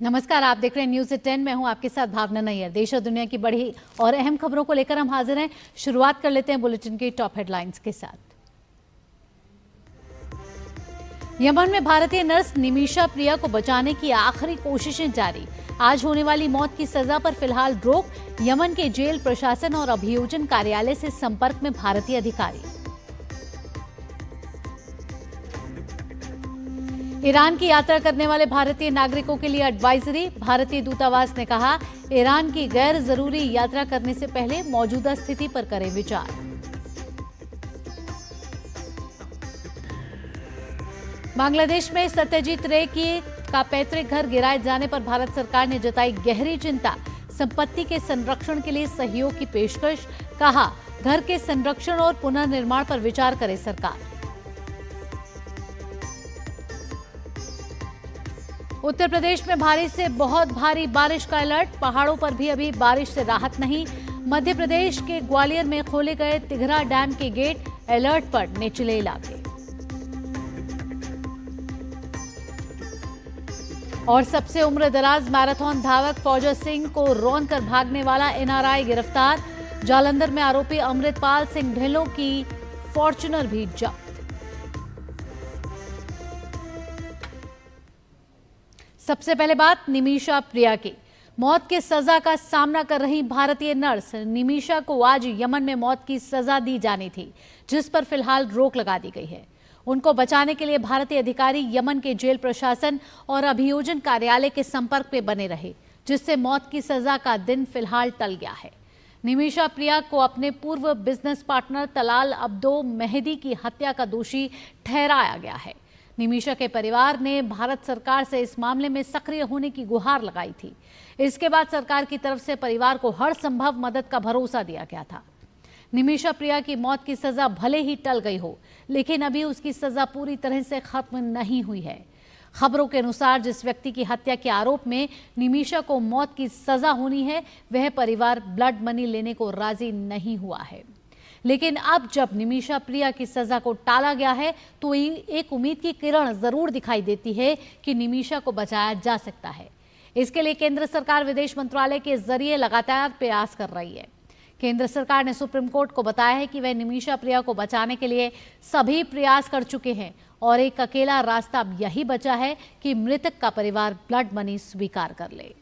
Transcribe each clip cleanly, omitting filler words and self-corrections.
नमस्कार, आप देख रहे हैं न्यूज़ 10। मैं हूं आपके साथ भावना नैयर। देश और दुनिया की बड़ी और अहम खबरों को लेकर हम हाजिर हैं। शुरुआत कर लेते हैं बुलेटिन की टॉप हेडलाइंस के साथ। यमन में भारतीय नर्स निमिषा प्रिया को बचाने की आखिरी कोशिशें जारी। आज होने वाली मौत की सजा पर फिलहाल रोक। यमन के जेल प्रशासन और अभियोजन कार्यालय से संपर्क में भारतीय अधिकारी। ईरान की यात्रा करने वाले भारतीय नागरिकों के लिए एडवाइजरी। भारतीय दूतावास ने कहा, ईरान की गैर जरूरी यात्रा करने से पहले मौजूदा स्थिति पर करें विचार। बांग्लादेश में सत्यजीत रे का पैतृक घर गिराए जाने पर भारत सरकार ने जताई गहरी चिंता। संपत्ति के संरक्षण के लिए सहयोग की पेशकश। कहा, घर के संरक्षण और पुनर्निर्माण पर विचार करे सरकार। उत्तर प्रदेश में भारी से बहुत भारी बारिश का अलर्ट। पहाड़ों पर भी अभी बारिश से राहत नहीं। मध्य प्रदेश के ग्वालियर में खोले गए तिघरा डैम के गेट। अलर्ट पर निचले इलाके। और सबसे उम्रदराज मैराथन धावक फौजा सिंह को रौंद कर भागने वाला एनआरआई गिरफ्तार। जालंधर में आरोपी अमृतपाल सिंह ढिल्लों की फॉर्च्यूनर भी जब्त। सबसे पहले बात निमिषा प्रिया की। मौत की सजा का सामना कर रही भारतीय नर्स निमिषा को आज यमन में मौत की सजा दी जानी थी, जिस पर फिलहाल रोक लगा दी गई है। उनको बचाने के लिए भारतीय अधिकारी यमन के जेल प्रशासन और अभियोजन कार्यालय के संपर्क में बने रहे, जिससे मौत की सजा का दिन फिलहाल टल गया है। निमिषा प्रिया को अपने पूर्व business partner Talal Abdo Mehdi की हत्या का दोषी ठहराया गया है। निमिषा के परिवार ने भारत सरकार से इस मामले में सक्रिय होने की गुहार लगाई थी। इसके बाद सरकार की तरफ से परिवार को हर संभव मदद का भरोसा दिया गया था। निमिषा प्रिया की मौत की सजा भले ही टल गई हो, लेकिन अभी उसकी सजा पूरी तरह से खत्म नहीं हुई है। खबरों के अनुसार जिस व्यक्ति की हत्या के आरोप में निमिषा को मौत की सजा होनी है, वह परिवार ब्लड मनी लेने को राजी नहीं हुआ है। लेकिन अब जब निमिषा प्रिया की सजा को टाला गया है, तो एक उम्मीद की किरण जरूर दिखाई देती है कि निमिषा को बचाया जा सकता है। इसके लिए केंद्र सरकार विदेश मंत्रालय के जरिए लगातार प्रयास कर रही है। केंद्र सरकार ने सुप्रीम कोर्ट को बताया है कि वह निमिषा प्रिया को बचाने के लिए सभी प्रयास कर चुके हैं और एक अकेला रास्ता अब यही बचा है कि मृतक का परिवार ब्लड मनी स्वीकार कर ले।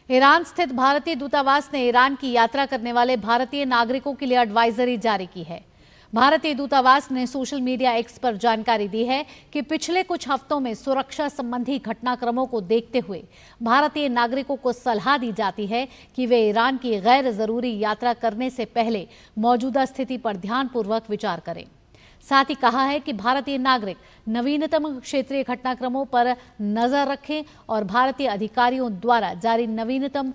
ईरान स्थित भारतीय दूतावास ने ईरान की यात्रा करने वाले भारतीय नागरिकों के लिए एडवाइजरी जारी की है। भारतीय दूतावास ने सोशल मीडिया एक्स पर जानकारी दी है कि पिछले कुछ हफ्तों में सुरक्षा संबंधी घटनाक्रमों को देखते हुए भारतीय नागरिकों को सलाह दी जाती है कि वे ईरान की गैर जरूरी यात्रा करने से पहले मौजूदा स्थिति पर ध्यानपूर्वक विचार करें। साथ ही कहा है कि भारतीय नागरिक नवीनतम क्षेत्रीय घटनाक्रमों पर नजर रखें और भारतीय अधिकारियों द्वारा जारी नवीनतम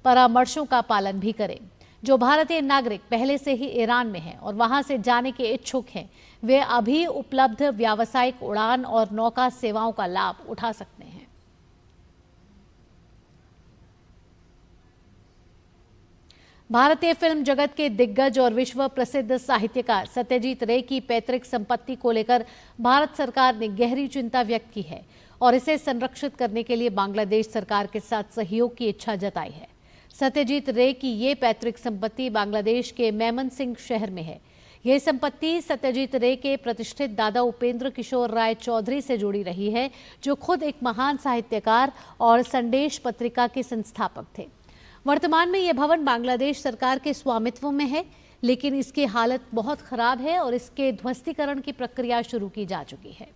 परामर्शों का पालन भी करें। जो भारतीय नागरिक पहले से ही ईरान में हैं और वहां से जाने के इच्छुक हैं, वे अभी उपलब्ध व्यावसायिक उड़ान और नौका सेवाओं का लाभ उठा सकते हैं। भारतीय फिल्म जगत के दिग्गज और विश्व प्रसिद्ध साहित्यकार सत्यजीत रे की पैतृक संपत्ति को लेकर भारत सरकार ने गहरी चिंता व्यक्त की है और इसे संरक्षित करने के लिए बांग्लादेश सरकार के साथ सहयोग की इच्छा जताई है। सत्यजीत रे की ये पैतृक संपत्ति बांग्लादेश के मेमनसिंह शहर में है। यह संपत्ति सत्यजीत रे के प्रतिष्ठित दादा उपेंद्र किशोर राय चौधरी से जुड़ी रही है, जो खुद एक महान साहित्यकार और संदेश पत्रिका के संस्थापक थे। वर्तमान में यह भवन बांग्लादेश सरकार के स्वामित्व में है, लेकिन इसकी हालत बहुत खराब है और इसके ध्वस्तीकरण की प्रक्रिया शुरू की जा चुकी है।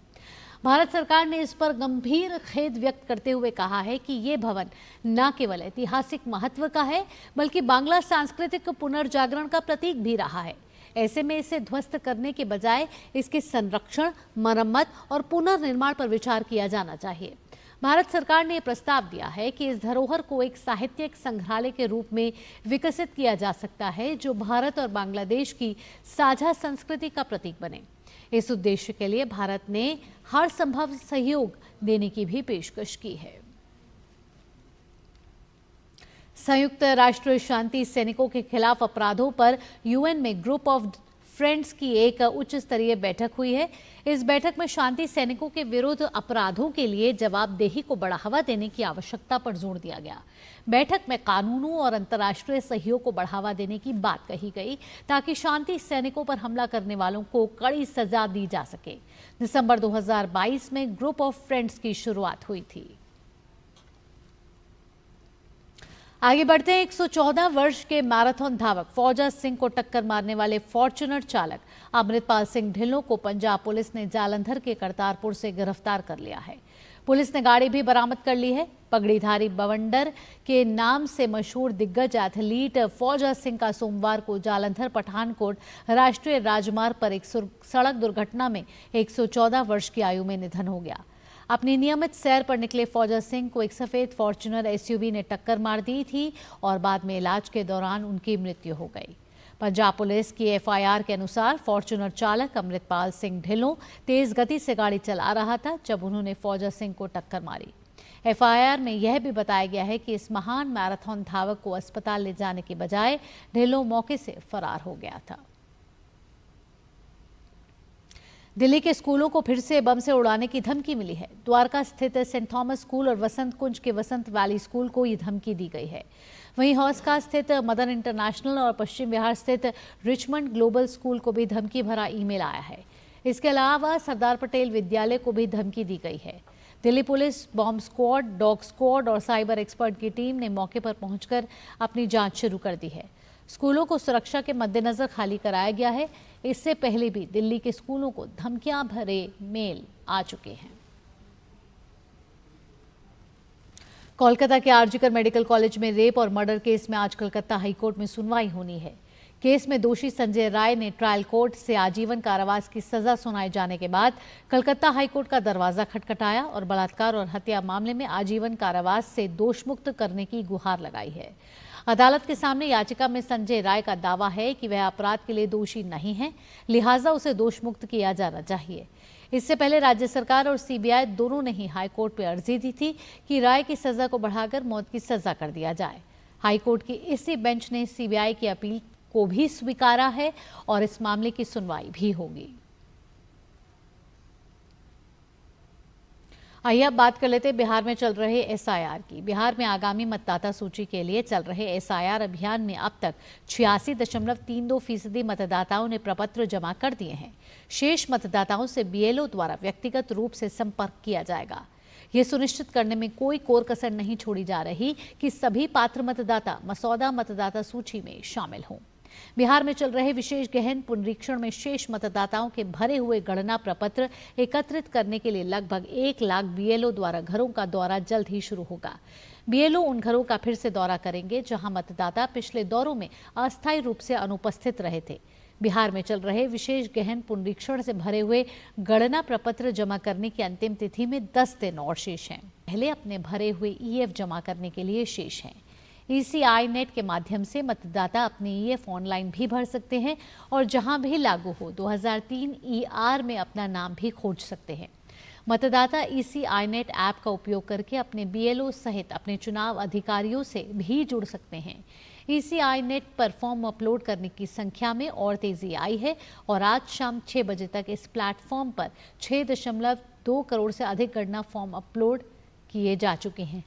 भारत सरकार ने इस पर गंभीर खेद व्यक्त करते हुए कहा है कि ये भवन न केवल ऐतिहासिक महत्व का है, बल्कि बांग्ला सांस्कृतिक पुनर्जागरण का प्रतीक भी रहा है। ऐसे में इसे ध्वस्त करने के बजाय इसके संरक्षण, मरम्मत और पुनर्निर्माण पर विचार किया जाना चाहिए। भारत सरकार ने प्रस्ताव दिया है कि इस धरोहर को एक साहित्यिक संग्रहालय के रूप में विकसित किया जा सकता है, जो भारत और बांग्लादेश की साझा संस्कृति का प्रतीक बने। इस उद्देश्य के लिए भारत ने हर संभव सहयोग देने की भी पेशकश की है। संयुक्त राष्ट्र शांति सैनिकों के खिलाफ अपराधों पर यूएन में ग्रुप ऑफ फ्रेंड्स की एक उच्च स्तरीय बैठक हुई है। इस बैठक में शांति सैनिकों के विरुद्ध अपराधों के लिए जवाबदेही को बढ़ावा देने की आवश्यकता पर जोर दिया गया। बैठक में कानूनों और अंतर्राष्ट्रीय सहयोग को बढ़ावा देने की बात कही गई ताकि शांति सैनिकों पर हमला करने वालों को कड़ी सजा दी जा सके। दिसंबर 2022 में ग्रुप ऑफ फ्रेंड्स की शुरुआत हुई थी। आगे बढ़ते हैं। 114 वर्ष के मैराथन धावक फौजा सिंह को टक्कर मारने वाले फॉर्च्यूनर चालक अमृतपाल सिंह ढिल्लों को पंजाब पुलिस ने जालंधर के करतारपुर से गिरफ्तार कर लिया है। पुलिस ने गाड़ी भी बरामद कर ली है। पगड़ीधारी बवंडर के नाम से मशहूर दिग्गज एथलीट फौजा सिंह का सोमवार को जालंधर पठानकोट राष्ट्रीय राजमार्ग पर एक सड़क दुर्घटना में 114 वर्ष की आयु में निधन हो गया। अपनी नियमित सैर पर निकले फौजा सिंह को एक सफेद फॉर्च्यूनर एसयूवी ने टक्कर मार दी थी और बाद में इलाज के दौरान उनकी मृत्यु हो गई। पंजाब पुलिस की एफआईआर के अनुसार फॉर्च्यूनर चालक अमृतपाल सिंह ढिल्लों तेज गति से गाड़ी चला रहा था जब उन्होंने फौजा सिंह को टक्कर मारी। एफआईआर में यह भी बताया गया है कि इस महान मैराथन धावक को अस्पताल ले जाने के बजाय ढिल्लों मौके से फरार हो गया था। दिल्ली के स्कूलों को फिर से बम से उड़ाने की धमकी मिली है। द्वारका स्थित सेंट थॉमस स्कूल और वसंत कुंज के वसंत वैली स्कूल को ये धमकी दी गई है। वहीं हौसका स्थित मदन इंटरनेशनल और पश्चिम विहार स्थित रिचमंड ग्लोबल स्कूल को भी धमकी भरा ईमेल आया है। इसके अलावा सरदार पटेल विद्यालय को भी धमकी दी गई है। Delhi police, bomb squad, dog squad और साइबर एक्सपर्ट की टीम ने मौके पर पहुंचकर अपनी जांच शुरू कर दी है। स्कूलों को सुरक्षा के मद्देनजर खाली कराया गया है। इससे पहले भी दिल्ली के स्कूलों को धमकियां भरे मेल आ चुके हैं। कोलकाता के आरजीकर मेडिकल कॉलेज में रेप और मर्डर केस में आज कलकत्ता हाईकोर्ट में सुनवाई होनी है। केस में दोषी संजय राय ने ट्रायल कोर्ट से आजीवन कारावास की सजा सुनाए जाने के बाद कलकत्ता हाईकोर्ट का दरवाजा खटखटाया और बलात्कार और हत्या मामले में आजीवन कारावास से दोषमुक्त करने की गुहार लगाई है। अदालत के सामने याचिका में संजय राय का दावा है कि वह अपराध के लिए दोषी नहीं है, लिहाजा उसे दोषमुक्त किया जाना चाहिए। इससे पहले राज्य सरकार और सीबीआई दोनों ने ही हाईकोर्ट पर अर्जी दी थी कि राय की सजा को बढ़ाकर मौत की सजा कर दिया जाए। हाईकोर्ट की इसी बेंच ने सीबीआई की अपील को भी स्वीकारा है और इस मामले की सुनवाई भी होगी। आइए अब बात कर लेते हैं बिहार में चल रहे एसआईआर की। बिहार में आगामी मतदाता सूची के लिए चल रहे एसआईआर अभियान में अब तक 86.32% मतदाताओं ने प्रपत्र जमा कर दिए हैं। शेष मतदाताओं से बीएलओ द्वारा व्यक्तिगत रूप से संपर्क किया जाएगा। ये सुनिश्चित करने में कोई कोर कसर नहीं छोड़ी जा रही कि सभी पात्र मतदाता मसौदा मतदाता सूची में शामिल हों। बिहार में चल रहे विशेष गहन पुनरीक्षण में शेष मतदाताओं के भरे हुए गणना प्रपत्र एकत्रित करने के लिए लगभग 1 लाख बीएलओ द्वारा घरों का दौरा जल्द ही शुरू होगा। बीएलओ उन घरों का फिर से दौरा करेंगे जहां मतदाता पिछले दौरों में अस्थायी रूप से अनुपस्थित रहे थे। बिहार में चल रहे विशेष गहन पुनरीक्षण से भरे हुए गणना प्रपत्र जमा करने की अंतिम तिथि में 10 दिन और शेष हैं। पहले अपने भरे हुए ईएफ जमा करने के लिए शेष हैं। ईसीआई नेट के माध्यम से मतदाता अपने ईएफ ऑनलाइन भी भर सकते हैं और जहां भी लागू हो 2003 ईआर में अपना नाम भी खोज सकते हैं। मतदाता ईसीआई नेट ऐप का उपयोग करके अपने बीएलओ सहित अपने चुनाव अधिकारियों से भी जुड़ सकते हैं। ईसीआई नेट पर फॉर्म अपलोड करने की संख्या में और तेजी आई है और आज शाम 6 बजे तक इस प्लेटफॉर्म पर 6.2 करोड़ से अधिक गणना फॉर्म अपलोड किए जा चुके हैं।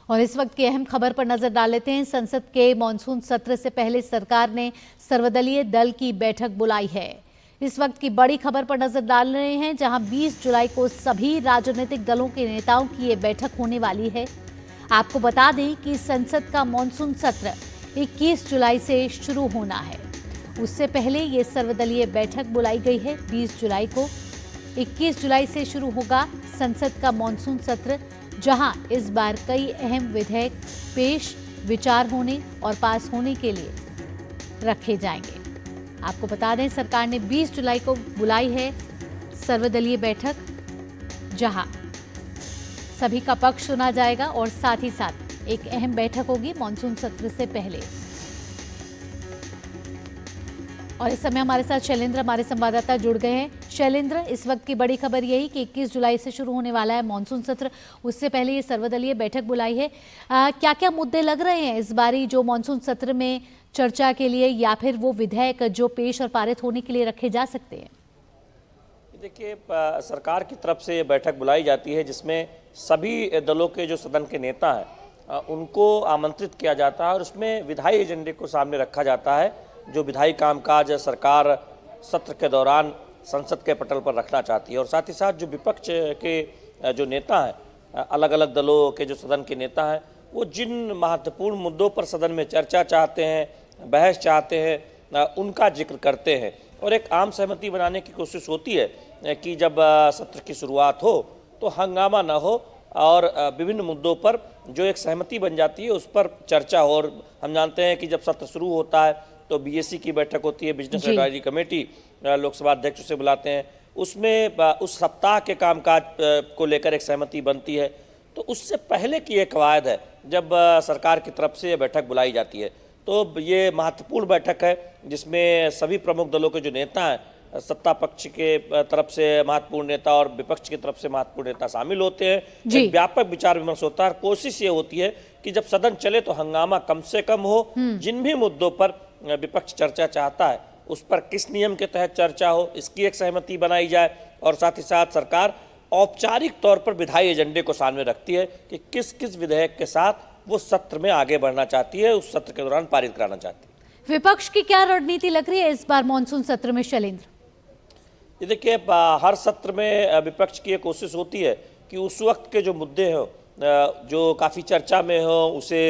और इस वक्त की अहम खबर पर नजर डाल लेते हैं। संसद के मॉनसून सत्र से पहले सरकार ने सर्वदलीय दल की बैठक बुलाई है। इस वक्त की बड़ी खबर पर नजर डाल रहे हैं, जहां 20 जुलाई को सभी राजनीतिक दलों के नेताओं की ये बैठक होने वाली है। आपको बता दें कि संसद का मॉनसून सत्र 21 जुलाई से शुरू होना है। उससे पहले ये सर्वदलीय बैठक बुलाई गई है 20 जुलाई को। 21 जुलाई से शुरू होगा संसद का मॉनसून सत्र, जहां इस बार कई अहम विधेयक पेश, विचार होने और पास होने के लिए रखे जाएंगे। आपको बता दें, सरकार ने 20 जुलाई को बुलाई है सर्वदलीय बैठक, जहां सभी का पक्ष सुना जाएगा और साथ ही साथ एक अहम बैठक होगी मॉनसून सत्र से पहले। और इस समय हमारे साथ शैलेंद्र हमारे संवाददाता जुड़ गए हैं। शैलेंद्र, इस वक्त की बड़ी खबर यही कि 21 जुलाई से शुरू होने वाला है मॉनसून सत्र। उससे पहले ये सर्वदलीय बैठक बुलाई है। क्या क्या मुद्दे लग रहे हैं इस बारी जो मॉनसून सत्र में चर्चा के लिए, या फिर वो विधेयक जो पेश और पारित होने के लिए रखे जा सकते हैं? देखिए, सरकार की तरफ से ये बैठक बुलाई जाती है जिसमें सभी दलों के जो सदन के नेता हैं उनको आमंत्रित किया जाता है और उसमें विधायी एजेंडे को सामने रखा जाता है जो विधायी कामकाज सरकार सत्र के दौरान संसद के पटल पर रखना चाहती है। और साथ ही साथ जो विपक्ष के जो नेता हैं, अलग अलग दलों के जो सदन के नेता हैं, वो जिन महत्वपूर्ण मुद्दों पर सदन में चर्चा चाहते हैं, बहस चाहते हैं, उनका जिक्र करते हैं और एक आम सहमति बनाने की कोशिश होती है कि जब सत्र की शुरुआत हो तो हंगामा न हो और विभिन्न मुद्दों पर जो एक सहमति बन जाती है उस पर चर्चा हो। और हम जानते हैं कि जब सत्र शुरू होता है तो बीएससी की बैठक होती है, बिजनेस एडवाइजरी कमेटी, लोकसभा अध्यक्ष से बुलाते हैं, उसमें उस सप्ताह के कामकाज को लेकर एक सहमति बनती है। तो उससे पहले की एक कवायद है जब सरकार की तरफ से यह बैठक बुलाई जाती है। तो ये महत्वपूर्ण बैठक है जिसमें सभी प्रमुख दलों के जो नेता हैं, सत्ता पक्ष के तरफ से महत्वपूर्ण नेता और विपक्ष की तरफ से महत्वपूर्ण नेता शामिल होते हैं। एक व्यापक विचार विमर्श होता है। कोशिश ये होती है कि जब सदन चले तो हंगामा कम से कम हो। जिन भी मुद्दों पर विपक्ष चर्चा चाहता है उस पर किस नियम के तहत चर्चा हो, इसकी एक सहमति बनाई जाए। और साथ ही साथ सरकार औपचारिक तौर पर विधायी एजेंडे को सामने रखती है कि किस किस विधेयक के साथ वो सत्र में आगे बढ़ना चाहती है, उस सत्र के दौरान पारित कराना चाहती है। विपक्ष की क्या रणनीति लग रही है इस बार मॉनसून सत्र में, शैलेंद्र? ये देखिए, हर सत्र में विपक्ष की एक कोशिश होती है कि उस वक्त के जो मुद्दे हो जो काफ़ी चर्चा में हो उसे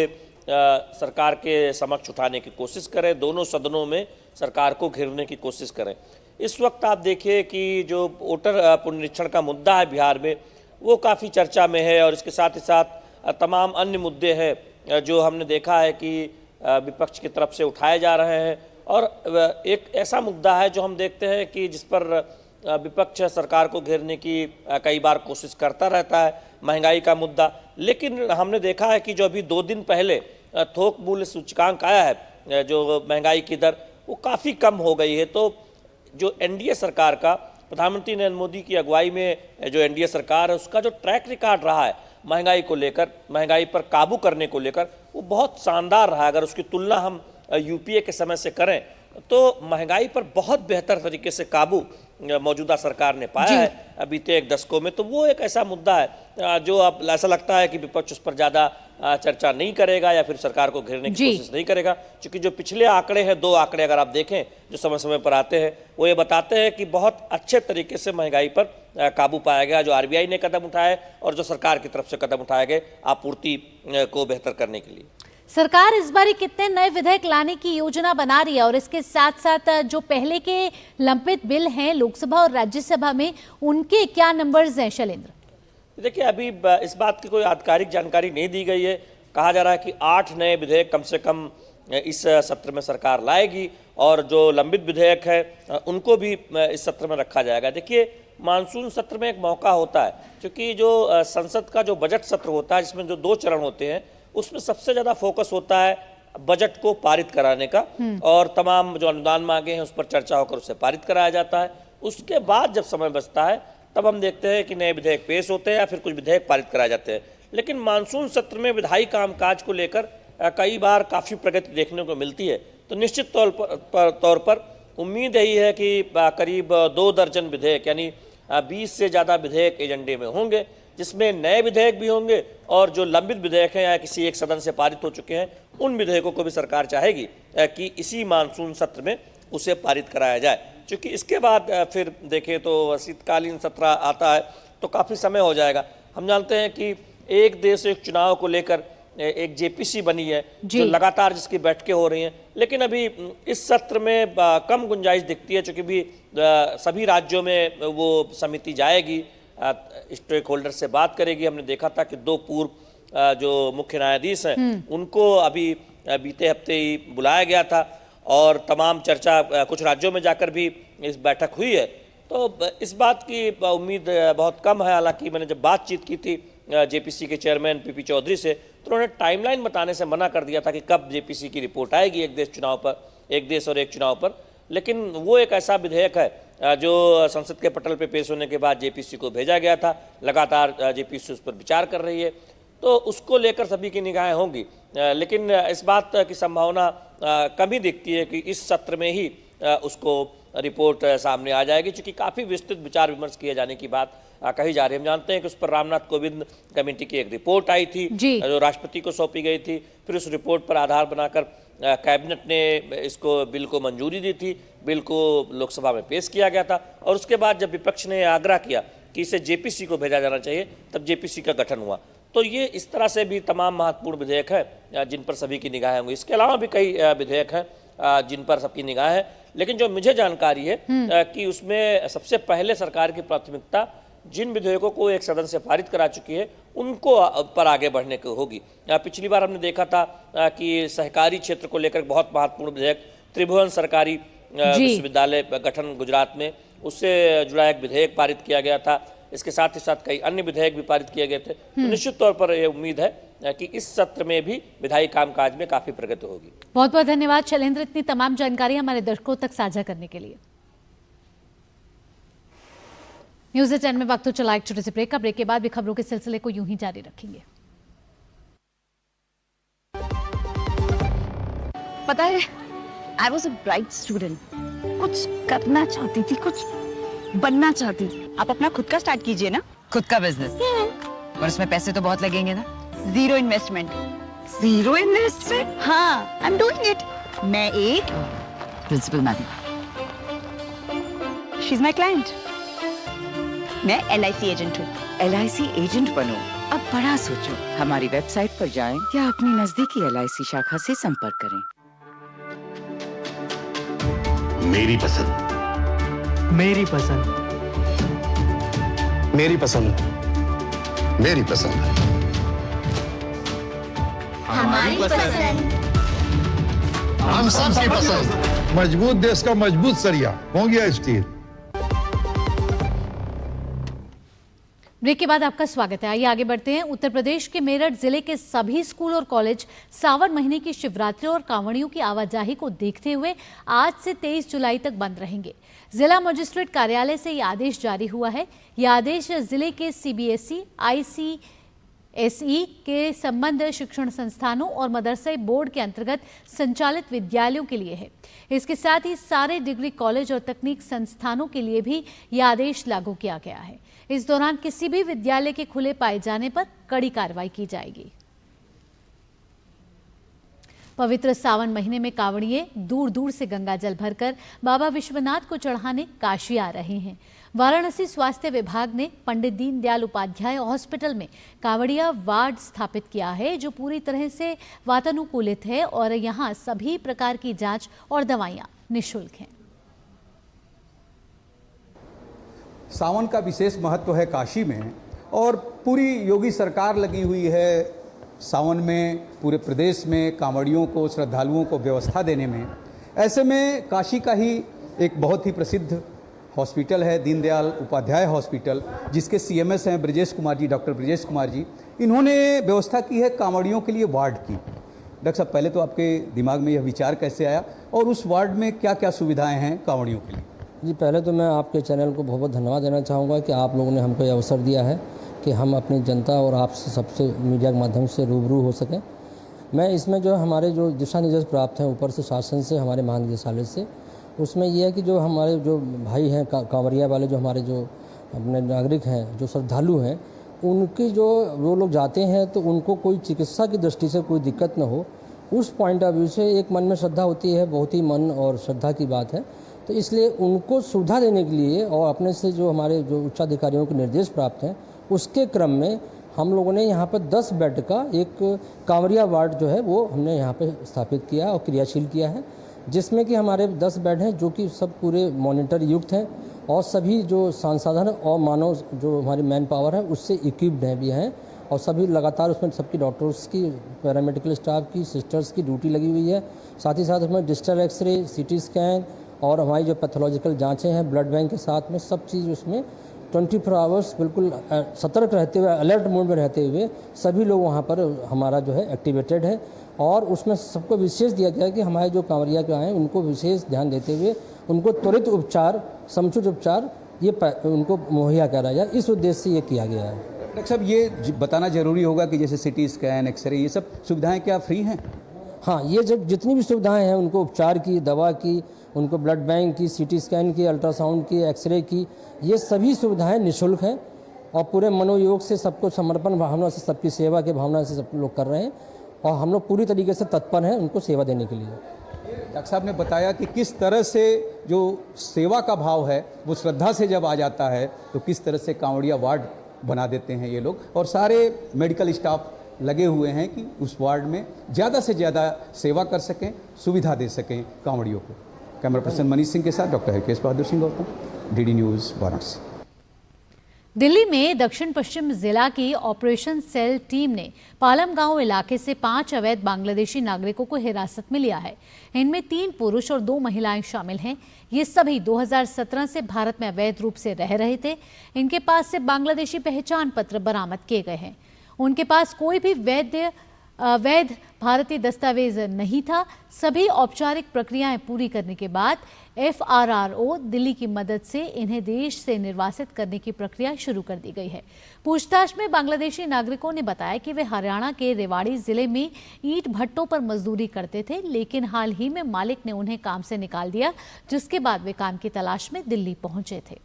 सरकार के समक्ष उठाने की कोशिश करें, दोनों सदनों में सरकार को घेरने की कोशिश करें। इस वक्त आप देखिए कि जो वोटर पुनरीक्षण का मुद्दा है बिहार में वो काफ़ी चर्चा में है और इसके साथ ही साथ तमाम अन्य मुद्दे हैं जो हमने देखा है कि विपक्ष की तरफ से उठाए जा रहे हैं। और एक ऐसा मुद्दा है जो हम देखते हैं कि जिस पर विपक्ष सरकार को घेरने की कई बार कोशिश करता रहता है, महंगाई का मुद्दा। लेकिन हमने देखा है कि जो अभी 2 दिन पहले थोक मूल्य सूचकांक आया है, जो महंगाई की दर वो काफ़ी कम हो गई है। तो जो एनडीए सरकार का, प्रधानमंत्री नरेंद्र मोदी की अगुवाई में जो एनडीए सरकार है उसका जो ट्रैक रिकॉर्ड रहा है महंगाई को लेकर, महंगाई पर काबू करने को लेकर, वो बहुत शानदार रहा है। अगर उसकी तुलना हम यूपीए के समय से करें तो महंगाई पर बहुत बेहतर तरीके से काबू मौजूदा सरकार ने पाया है बीते एक दशकों में। तो वो एक ऐसा मुद्दा है जो अब ऐसा लगता है कि विपक्ष उस पर ज़्यादा चर्चा नहीं करेगा या फिर सरकार को घेरने की कोशिश नहीं करेगा, क्योंकि जो पिछले आंकड़े हैं, 2 आंकड़े अगर आप देखें जो समय समय पर आते हैं, वो ये बताते हैं कि बहुत अच्छे तरीके से महंगाई पर काबू पाया गया। जो आरबीआई ने कदम उठाए और जो सरकार की तरफ से कदम उठाए गए आपूर्ति को बेहतर करने के लिए। सरकार इस बार कितने नए विधेयक लाने की योजना बना रही है और इसके साथ साथ जो पहले के लंबित बिल हैं लोकसभा और राज्यसभा में, उनके क्या नंबर्स हैं, शैलेंद्र? देखिए, अभी इस बात की कोई आधिकारिक जानकारी नहीं दी गई है। कहा जा रहा है कि 8 नए विधेयक कम से कम इस सत्र में सरकार लाएगी और जो लंबित विधेयक है उनको भी इस सत्र में रखा जाएगा। देखिए, मानसून सत्र में एक मौका होता है क्योंकि जो संसद का जो बजट सत्र होता है जिसमें जो 2 चरण होते हैं उसमें सबसे ज़्यादा फोकस होता है बजट को पारित कराने का और तमाम जो अनुदान मांगे हैं उस पर चर्चा होकर उसे पारित कराया जाता है। उसके बाद जब समय बचता है तब हम देखते हैं कि नए विधेयक पेश होते हैं या फिर कुछ विधेयक पारित कराए जाते हैं। लेकिन मानसून सत्र में विधायी कामकाज को लेकर कई बार काफ़ी प्रगति देखने को मिलती है। तो निश्चित तौर पर उम्मीद यही है कि करीब 2 दर्जन विधेयक यानी 20 से ज़्यादा विधेयक एजेंडे में होंगे, जिसमें नए विधेयक भी होंगे और जो लंबित विधेयक हैं या किसी एक सदन से पारित हो चुके हैं उन विधेयकों को भी सरकार चाहेगी कि इसी मानसून सत्र में उसे पारित कराया जाए। क्योंकि इसके बाद फिर देखें तो शीतकालीन सत्र आता है तो काफ़ी समय हो जाएगा। हम जानते हैं कि एक देश एक चुनाव को लेकर एक जेपीसी बनी है जो लगातार जिसकी बैठकें हो रही हैं, लेकिन अभी इस सत्र में कम गुंजाइश दिखती है क्योंकि भी सभी राज्यों में वो समिति जाएगी, स्टेक होल्डर से बात करेगी। हमने देखा था कि 2 पूर्व जो मुख्य न्यायाधीश हैं उनको अभी बीते हफ्ते ही बुलाया गया था और तमाम चर्चा कुछ राज्यों में जाकर भी इस बैठक हुई है। तो इस बात की उम्मीद बहुत कम है। हालांकि मैंने जब बातचीत की थी जेपीसी के चेयरमैन पीपी चौधरी से तो उन्होंने टाइमलाइन बताने से मना कर दिया था कि कब जेपीसी की रिपोर्ट आएगी एक देश और एक चुनाव पर। लेकिन वो एक ऐसा विधेयक है जो संसद के पटल पे पेश होने के बाद जेपीसी को भेजा गया था। लगातार जेपीसी उस पर विचार कर रही है, तो उसको लेकर सभी की निगाहें होंगी। लेकिन इस बात की संभावना कम ही दिखती है कि इस सत्र में ही उसको रिपोर्ट सामने आ जाएगी, क्योंकि काफ़ी विस्तृत विचार विमर्श किए जाने की बात कही जा रही है। हम जानते हैं कि उस पर रामनाथ कोविंद कमेटी की एक रिपोर्ट आई थी जो राष्ट्रपति को सौंपी गई थी। फिर उस रिपोर्ट पर आधार बनाकर कैबिनेट ने इसको बिल को मंजूरी दी थी, बिल को लोकसभा में पेश किया गया था, और उसके बाद जब विपक्ष ने आग्रह किया कि इसे जेपीसी को भेजा जाना चाहिए, तब जेपीसी का गठन हुआ। तो ये इस तरह से भी तमाम महत्वपूर्ण विधेयक है जिन पर सभी की निगाहें होंगी। इसके अलावा भी कई विधेयक हैं जिन पर सबकी निगाह है, लेकिन जो मुझे जानकारी है कि उसमें सबसे पहले सरकार की प्राथमिकता जिन विधेयकों को एक सदन से पारित करा चुकी है उनको पर आगे बढ़ने की होगी। पिछली बार हमने देखा था कि सहकारी क्षेत्र को लेकर बहुत महत्वपूर्ण विधेयक त्रिभुवन सरकारी विश्वविद्यालय गठन गुजरात में, उससे जुड़ा एक विधेयक पारित किया गया था। इसके साथ ही साथ कई अन्य विधेयक भी पारित किए गए थे। तो निश्चित तौर पर यह उम्मीद है कि इस सत्र में भी विधायी कामकाज में काफी प्रगति होगी। बहुत बहुत धन्यवाद शैलेंद्र, इतनी तमाम जानकारी हमारे दर्शकों तक साझा करने के लिए। न्यूज़ 10 में वक्त तो चला एक छोटे से ब्रेक का। ब्रेक के बाद भी खबरों के सिलसिले को यूं ही जारी रखेंगे। पता है, I was a bright student, कुछ करना चाहती थी, कुछ बनना चाहती थी। आप अपना खुद का स्टार्ट कीजिए ना, खुद का बिजनेस। पर उसमें पैसे तो बहुत लगेंगे ना। Zero investment. Zero investment? हाँ, आई एम डूइंग इट। मैं एक principal madam, she is my client. मैं LIC एजेंट हूँ। LIC एजेंट बनो। अब बड़ा सोचो, हमारी वेबसाइट पर जाएं या अपनी नजदीकी LIC शाखा से संपर्क करें। मेरी पसंद, मेरी पसंद, मेरी पसंद, मेरी पसंद, हमारी पसंद, हम सबकी पसंद। मजबूत देश का मजबूत सरिया हो गया स्टील। ब्रेक के बाद आपका स्वागत है। आइए आगे बढ़ते हैं। उत्तर प्रदेश के मेरठ जिले के सभी स्कूल और कॉलेज सावन महीने की शिवरात्रि और कांवड़ियों की आवाजाही को देखते हुए आज से 23 जुलाई तक बंद रहेंगे। जिला मजिस्ट्रेट कार्यालय से यह आदेश जारी हुआ है। यह आदेश जिले के CBSE, ICSE के संबद्ध शिक्षण संस्थानों और मदरसा बोर्ड के अंतर्गत संचालित विद्यालयों के लिए है। इसके साथ ही सारे डिग्री कॉलेज और तकनीक संस्थानों के लिए भी यह आदेश लागू किया गया है। इस दौरान किसी भी विद्यालय के खुले पाए जाने पर कड़ी कार्रवाई की जाएगी। पवित्र सावन महीने में कांवड़िए दूर दूर से गंगा जल भरकर बाबा विश्वनाथ को चढ़ाने काशी आ रहे हैं। वाराणसी स्वास्थ्य विभाग ने पंडित दीनदयाल उपाध्याय हॉस्पिटल में कांवड़िया वार्ड स्थापित किया है, जो पूरी तरह से वातानुकूलित है और यहां सभी प्रकार की जांच और दवाइयां निःशुल्क हैं। सावन का विशेष महत्व है काशी में, और पूरी योगी सरकार लगी हुई है सावन में पूरे प्रदेश में कांवड़ियों को, श्रद्धालुओं को व्यवस्था देने में। ऐसे में काशी का ही एक बहुत ही प्रसिद्ध हॉस्पिटल है दीनदयाल उपाध्याय हॉस्पिटल, जिसके CMS हैं ब्रजेश कुमार जी, डॉक्टर ब्रजेश कुमार जी। इन्होंने व्यवस्था की है कांवड़ियों के लिए वार्ड की। डॉक्टर साहब, पहले तो आपके दिमाग में यह विचार कैसे आया और उस वार्ड में क्या क्या सुविधाएं हैं कांवड़ियों के लिए? जी, पहले तो मैं आपके चैनल को बहुत बहुत धन्यवाद देना चाहूँगा कि आप लोगों ने हमको ये अवसर दिया है कि हम अपनी जनता और आपसे सबसे मीडिया के माध्यम से रूबरू हो सकें। मैं इसमें जो हमारे जो दिशा निर्देश प्राप्त हैं ऊपर से शासन से, हमारे महानिदेशालय से, उसमें यह है कि जो हमारे जो भाई हैं कांवड़िया वाले, जो हमारे जो अपने नागरिक हैं, जो श्रद्धालु हैं, उनकी जो वो लोग जाते हैं तो उनको कोई चिकित्सा की दृष्टि से कोई दिक्कत न हो, उस पॉइंट ऑफ व्यू से एक मन में श्रद्धा होती है, बहुत ही मन और श्रद्धा की बात है। तो इसलिए उनको सुविधा देने के लिए और अपने से जो हमारे जो उच्चाधिकारियों के निर्देश प्राप्त हैं, उसके क्रम में हम लोगों ने यहाँ पर 10 बेड का एक कांवड़िया वार्ड जो है वो हमने यहाँ पे स्थापित किया और क्रियाशील किया है, जिसमें कि हमारे 10 बेड हैं जो कि सब पूरे मॉनिटर युक्त हैं और सभी जो संसाधन और मानव जो हमारी मैन पावर है उससे इक्विप्ड हैं भी हैं, और सभी लगातार उसमें सबकी डॉक्टर्स की, पैरामेडिकल स्टाफ की, सिस्टर्स की ड्यूटी लगी हुई है। साथ ही साथ उसमें डिजिटल एक्सरे, CT स्कैन और हमारी जो पैथोलॉजिकल जांचें हैं ब्लड बैंक के साथ में, सब चीज़ उसमें 24 आवर्स बिल्कुल सतर्क रहते हुए, अलर्ट मोड में रहते हुए सभी लोग वहाँ पर हमारा जो है एक्टिवेटेड है। और उसमें सबको विशेष दिया गया है कि हमारे जो कांवड़िया के आए उनको विशेष ध्यान देते हुए उनको त्वरित उपचार, समुचित उपचार ये उनको मुहैया कराया जाए, इस उद्देश्य से ये किया गया है। डॉक्टर साहब, ये बताना जरूरी होगा कि जैसे सिटी स्कैन, एक्सरे, ये सब सुविधाएं क्या फ्री हैं? हाँ, ये जब जितनी भी सुविधाएं हैं उनको उपचार की, दवा की, उनको ब्लड बैंक की, सीटी स्कैन की, अल्ट्रासाउंड की, एक्सरे की, ये सभी सुविधाएं निःशुल्क हैं और पूरे मनोयोग से सबको समर्पण भावना से, सबकी सेवा की भावना से सब लोग कर रहे हैं और हम लोग पूरी तरीके से तत्पर हैं उनको सेवा देने के लिए। डॉक्टर साहब ने बताया कि किस तरह से जो सेवा का भाव है वो श्रद्धा से जब आ जाता है तो किस तरह से कांवड़िया वार्ड बना देते हैं ये लोग, और सारे मेडिकल स्टाफ लगे हुए हैं कि उस वार्ड में ज़्यादा से ज़्यादा सेवा कर सकें, सुविधा दे सकें कांवड़ियों को। कैमरा पर्सन मनीष सिंह के साथ doctor Harkesh Bahadur Singh Gautam, DD news, Varanasi. Delhi में दक्षिण पश्चिम जिला की ऑपरेशन सेल टीम ने पालम गांव इलाके से 5 अवैध बांग्लादेशी नागरिकों को हिरासत में लिया है। इनमें 3 पुरुष और 2 महिलाएं शामिल हैं। ये सभी 2017 से भारत में अवैध रूप से रह रहे थे। इनके पास से बांग्लादेशी पहचान पत्र बरामद किए गए हैं। उनके पास कोई भी वैध भारतीय दस्तावेज नहीं था। सभी औपचारिक प्रक्रियाएं पूरी करने के बाद FRRO दिल्ली की मदद से इन्हें देश से निर्वासित करने की प्रक्रिया शुरू कर दी गई है। पूछताछ में बांग्लादेशी नागरिकों ने बताया कि वे हरियाणा के रेवाड़ी जिले में ईंट भट्टों पर मजदूरी करते थे, लेकिन हाल ही में मालिक ने उन्हें काम से निकाल दिया, जिसके बाद वे काम की तलाश में दिल्ली पहुंचे थे।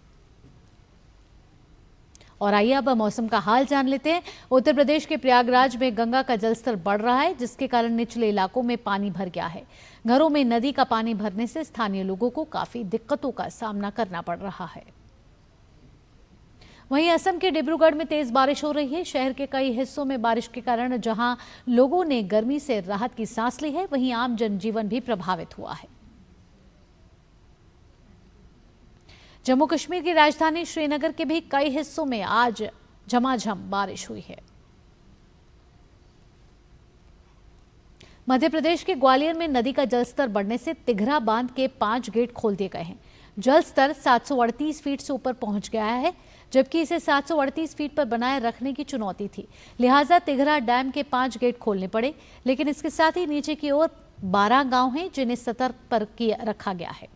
और आइए अब मौसम का हाल जान लेते हैं। उत्तर प्रदेश के प्रयागराज में गंगा का जलस्तर बढ़ रहा है, जिसके कारण निचले इलाकों में पानी भर गया है। घरों में नदी का पानी भरने से स्थानीय लोगों को काफी दिक्कतों का सामना करना पड़ रहा है। वहीं असम के डिब्रूगढ़ में तेज बारिश हो रही है। शहर के कई हिस्सों में बारिश के कारण जहां लोगों ने गर्मी से राहत की सांस ली है, वहीं आम जनजीवन भी प्रभावित हुआ है। जम्मू कश्मीर की राजधानी श्रीनगर के भी कई हिस्सों में आज झमाझम बारिश हुई है। मध्य प्रदेश के ग्वालियर में नदी का जलस्तर बढ़ने से तिघरा बांध के 5 गेट खोल दिए गए हैं। जल स्तर 738 फीट से ऊपर पहुंच गया है, जबकि इसे 738 फीट पर बनाए रखने की चुनौती थी। लिहाजा तिघरा डैम के 5 गेट खोलने पड़े, लेकिन इसके साथ ही नीचे की ओर 12 गांव हैं जिन्हें सतर्क पर रखा गया है।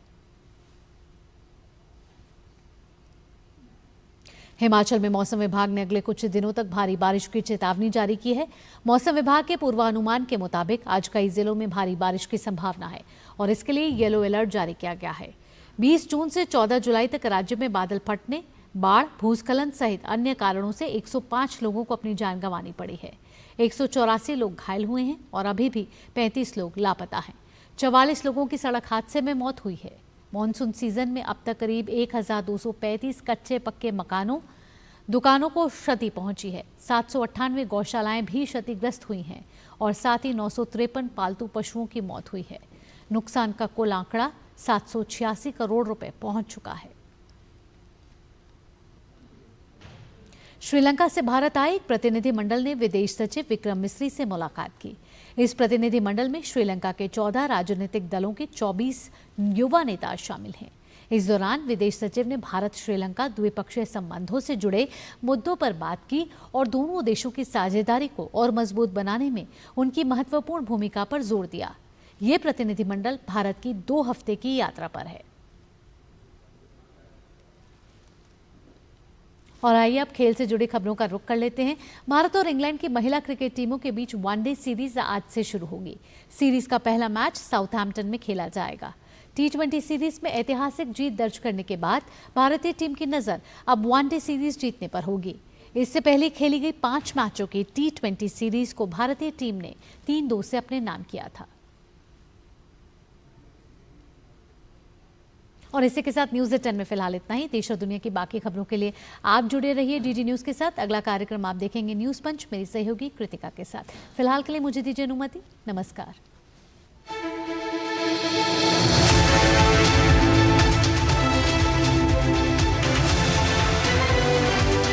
हिमाचल में मौसम विभाग ने अगले कुछ दिनों तक भारी बारिश की चेतावनी जारी की है। मौसम विभाग के पूर्वानुमान के मुताबिक आज कई जिलों में भारी बारिश की संभावना है और इसके लिए येलो अलर्ट जारी किया गया है। 20 जून से 14 जुलाई तक राज्य में बादल फटने, बाढ़, भूस्खलन सहित अन्य कारणों से 105 लोगों को अपनी जान गंवानी पड़ी है। 184 लोग घायल हुए हैं और अभी भी 35 लोग लापता हैं। 44 लोगों की सड़क हादसे में मौत हुई है। मॉनसून सीजन में अब तक करीब 1235 कच्चे पक्के मकानों, दुकानों को क्षति पहुंची है। 798 गौशालाएं भी क्षतिग्रस्त हुई हैं और साथ ही 953 पालतू पशुओं की मौत हुई है। नुकसान का कुल आंकड़ा 786 करोड़ रुपए पहुंच चुका है। श्रीलंका से भारत आए एक प्रतिनिधिमंडल ने विदेश सचिव विक्रम मिस्री से मुलाकात की। इस प्रतिनिधिमंडल में श्रीलंका के 14 राजनीतिक दलों के 24 युवा नेता शामिल हैं। इस दौरान विदेश सचिव ने भारत श्रीलंका द्विपक्षीय संबंधों से जुड़े मुद्दों पर बात की और दोनों देशों की साझेदारी को और मजबूत बनाने में उनकी महत्वपूर्ण भूमिका पर जोर दिया। ये प्रतिनिधिमंडल भारत की 2 हफ्ते की यात्रा पर है। और आइए अब खेल से जुड़ी खबरों का रुख कर लेते हैं। भारत और इंग्लैंड की महिला क्रिकेट टीमों के बीच वनडे सीरीज आज से शुरू होगी। सीरीज का पहला मैच साउथहैम्पटन में खेला जाएगा। T20 सीरीज में ऐतिहासिक जीत दर्ज करने के बाद भारतीय टीम की नजर अब वनडे सीरीज जीतने पर होगी। इससे पहले खेली गई 5 मैचों की T20 सीरीज को भारतीय टीम ने 3-2 से अपने नाम किया था। और इसी के साथ न्यूज़ 10 में फिलहाल इतना ही। देश और दुनिया की बाकी खबरों के लिए आप जुड़े रहिए DD न्यूज़ के साथ। अगला कार्यक्रम आप देखेंगे न्यूज़ पंच, मेरी सहयोगी कृतिका के साथ। फिलहाल के लिए मुझे दीजिए अनुमति। नमस्कार।